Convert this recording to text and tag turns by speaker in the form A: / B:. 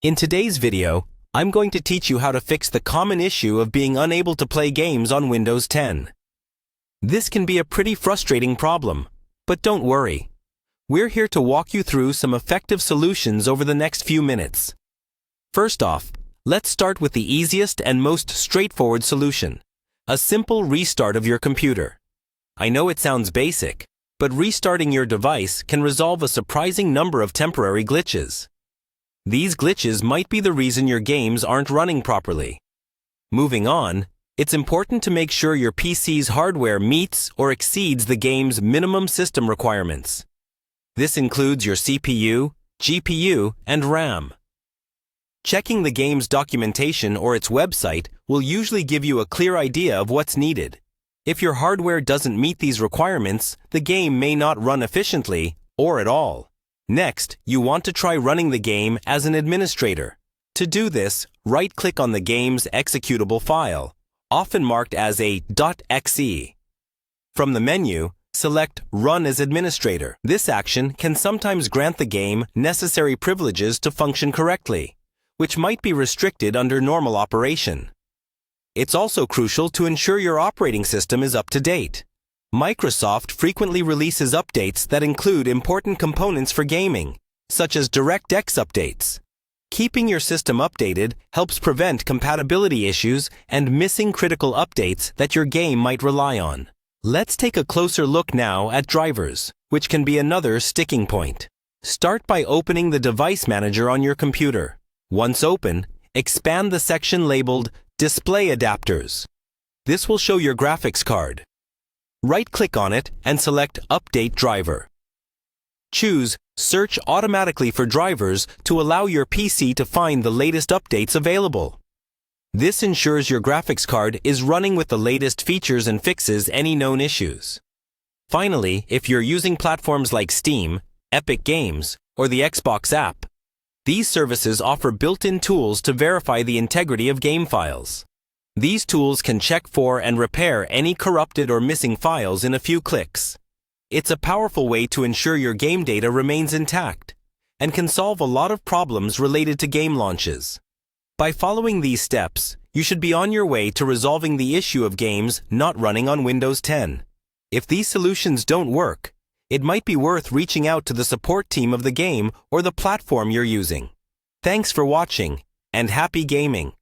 A: In today's video, I'm going to teach you how to fix the common issue of being unable to play games on Windows 10. This can be a pretty frustrating problem, but don't worry. We're here to walk you through some effective solutions over the next few minutes. First off, let's start with the easiest and most straightforward solution: a simple restart of your computer. I know it sounds basic, but restarting your device can resolve a surprising number of temporary glitches. These glitches might be the reason your games aren't running properly. Moving on, it's important to make sure your PC's hardware meets or exceeds the game's minimum system requirements. This includes your CPU, GPU, and RAM. Checking the game's documentation or its website will usually give you a clear idea of what's needed. If your hardware doesn't meet these requirements, the game may not run efficiently or at all. Next, you want to try running the game as an administrator. To do this, right-click on the game's executable file, often marked as a .exe. From the menu, select Run as Administrator. This action can sometimes grant the game necessary privileges to function correctly, which might be restricted under normal operation. It's also crucial to ensure your operating system is up to date. Microsoft frequently releases updates that include important components for gaming, such as DirectX updates. Keeping your system updated helps prevent compatibility issues and missing critical updates that your game might rely on. Let's take a closer look now at drivers, which can be another sticking point. Start by opening the Device Manager on your computer. Once open, expand the section labeled Display Adapters. This will show your graphics card. Right-click on it and select Update Driver. Choose Search automatically for drivers to allow your PC to find the latest updates available. This ensures your graphics card is running with the latest features and fixes any known issues. Finally, if you're using platforms like Steam, Epic Games, or the Xbox app, these services offer built-in tools to verify the integrity of game files. These tools can check for and repair any corrupted or missing files in a few clicks. It's a powerful way to ensure your game data remains intact and can solve a lot of problems related to game launches. By following these steps, you should be on your way to resolving the issue of games not running on Windows 10. If these solutions don't work, it might be worth reaching out to the support team of the game or the platform you're using. Thanks for watching, and happy gaming!